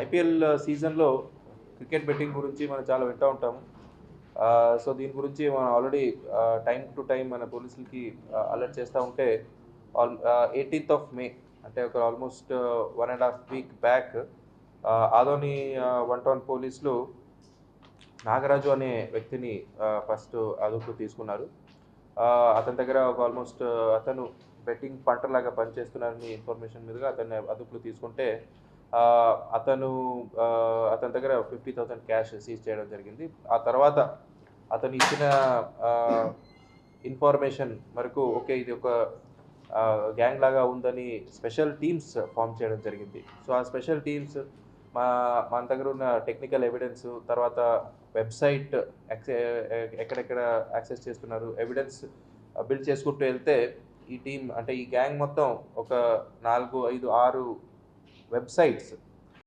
IPL సీజన్లో cricket betting గురించి మనం చాలా వింటూ ఉంటాము. సో దీని గురించి మనం ఆల్రెడీ టైం టు టైం మన పోలీసులకి అలర్ట్ చేస్తూ ఉంటే 18th of May అంటే ఒక almost 1.5 week back Adoni one town పోలీసులు నాగరాజు అనే వ్యక్తిని ఫస్ట్ అదుపు తీసుకున్నారు. అతని దగ్గర ఒక ఆల్మోస్ట్ అతను బెట్టింగ్ పంటలాగా పనిచేస్తున్నారని ఇన్ఫర్మేషన్ మీదుగా అతన్ని అదుపులో తీసుకుంటే అతను అతని దగ్గర 50,000 క్యాష్ సీజ్ చేయడం జరిగింది. ఆ తర్వాత అతను ఇచ్చిన ఇన్ఫర్మేషన్ వరకు ఓకే ఇది ఒక గ్యాంగ్ లాగా ఉందని స్పెషల్ టీమ్స్ ఫామ్ చేయడం జరిగింది. సో ఆ స్పెషల్ టీమ్స్ మన దగ్గర ఉన్న టెక్నికల్ ఎవిడెన్స్, తర్వాత వెబ్సైట్ ఎక్కడెక్కడ యాక్సెస్ చేస్తున్నారు ఎవిడెన్స్ బిల్డ్ చేసుకుంటూ వెళ్తే ఈ టీం అంటే ఈ గ్యాంగ్ మొత్తం ఒక 4, 5, 6 వెబ్సైట్స్